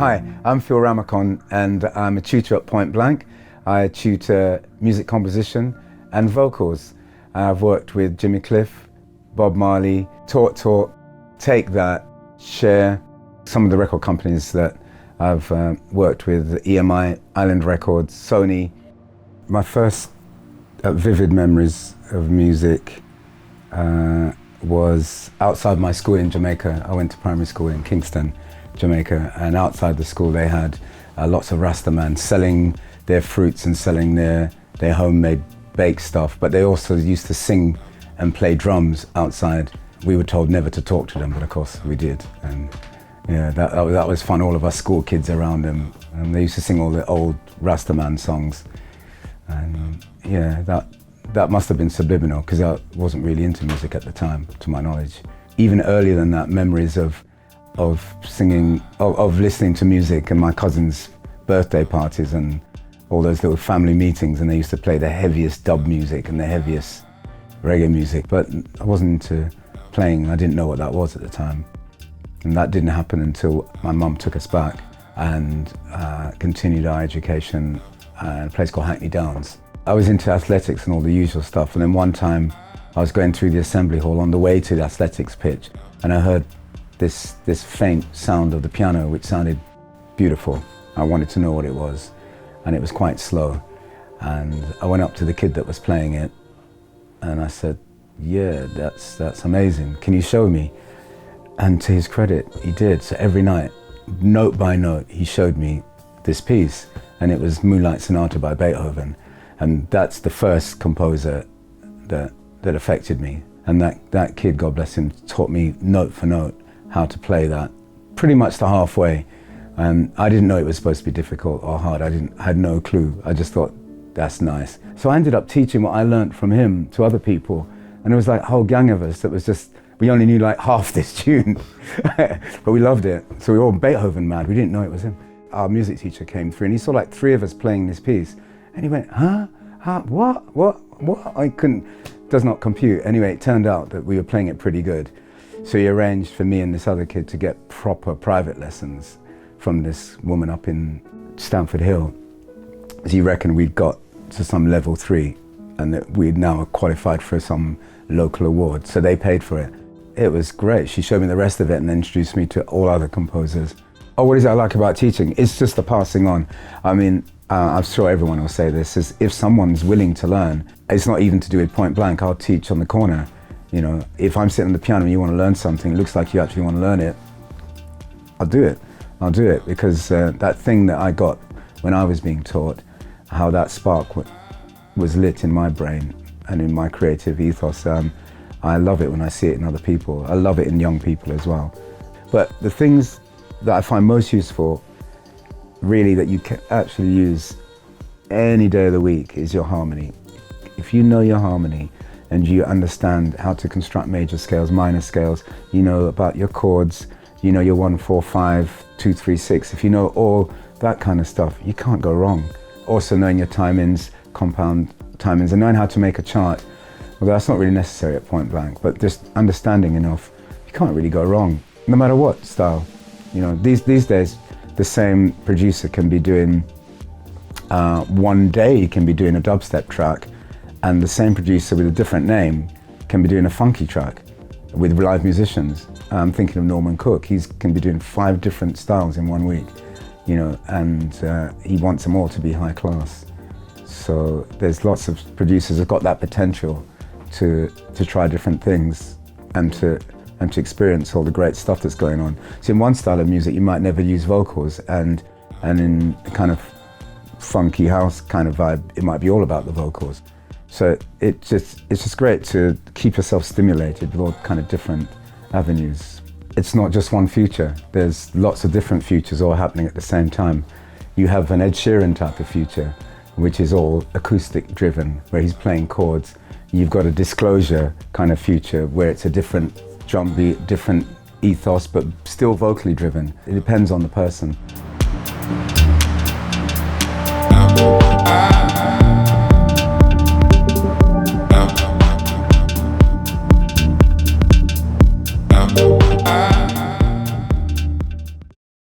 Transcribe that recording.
Hi, I'm Phil Ramocon and I'm a tutor at Point Blank. I tutor music composition and vocals. I've worked with Jimmy Cliff, Bob Marley, Talk, Take That, Share, some of the record companies that I've worked with, EMI, Island Records, Sony. My first vivid memories of music was outside my school in Jamaica. I went to primary school in Kingston, Jamaica, and outside the school they had lots of Rastaman selling their fruits and selling their homemade baked stuff, but they also used to sing and play drums outside. We were told never to talk to them, but of course we did, and yeah, that was fun. All of us school kids around them, and they used to sing all the old Rastaman songs, and yeah, that must have been subliminal, because I wasn't really into music at the time, to my knowledge. Even earlier than that, memories of singing, of listening to music and my cousins' birthday parties and all those little family meetings, and they used to play the heaviest dub music and the heaviest reggae music, but I wasn't into playing. I didn't know what that was at the time. And that didn't happen until my mum took us back and continued our education at a place called Hackney Downs. I was into athletics and all the usual stuff, and then one time I was going through the assembly hall on the way to the athletics pitch, and I heard this faint sound of the piano, which sounded beautiful. I wanted to know what it was, and it was quite slow. And I went up to the kid that was playing it, and I said, "Yeah, that's amazing. Can you show me?" And to his credit, he did. So every night, note by note, he showed me this piece, and it was Moonlight Sonata by Beethoven. And that's the first composer that affected me. And that kid, God bless him, taught me note for note how to play that, pretty much to halfway. And I didn't know it was supposed to be difficult or hard. I had no clue. I just thought, that's nice. So I ended up teaching what I learned from him to other people. And it was like a whole gang of us that was just, we only knew like half this tune, but we loved it. So we were all Beethoven mad. We didn't know it was him. Our music teacher came through and he saw like 3 of us playing this piece. And he went, huh? What? I couldn't, does not compute. Anyway, it turned out that we were playing it pretty good. So he arranged for me and this other kid to get proper private lessons from this woman up in Stamford Hill. He reckoned we'd got to some level 3 and that we'd now qualified for some local award. So they paid for it. It was great. She showed me the rest of it and then introduced me to all other composers. Oh, what is it I like about teaching? It's just the passing on. I mean, I'm sure everyone will say this, is if someone's willing to learn, it's not even to do with Point Blank. I'll teach on the corner. You know, if I'm sitting on the piano and you want to learn something, it looks like you actually want to learn it, I'll do it. I'll do it, because that thing that I got when I was being taught, how that spark was lit in my brain and in my creative ethos. I love it when I see it in other people. I love it in young people as well. But the things that I find most useful, really, that you can actually use any day of the week, is your harmony. If you know your harmony and you understand how to construct major scales, minor scales, you know about your chords, you know your 1, 4, 5, 2, 3, 6. If you know all that kind of stuff, you can't go wrong. Also knowing your timings, compound timings, and knowing how to make a chart. Although that's not really necessary at Point Blank, but just understanding enough, you can't really go wrong, no matter what style. You know, these days, the same producer can be doing, one day can be doing a dubstep track, and the same producer with a different name can be doing a funky track with live musicians. I'm thinking of Norman Cook. He can be doing 5 different styles in 1 week, you know, and he wants them all to be high class. So there's lots of producers who've got that potential to try different things and to experience all the great stuff that's going on. So in one style of music, you might never use vocals, and in a kind of funky house kind of vibe, it might be all about the vocals. So it's just great to keep yourself stimulated with all kind of different avenues. It's not just one future. There's lots of different futures all happening at the same time. You have an Ed Sheeran type of future, which is all acoustic driven, where he's playing chords. You've got a Disclosure kind of future, where it's a different drum beat, different ethos, but still vocally driven. It depends on the person.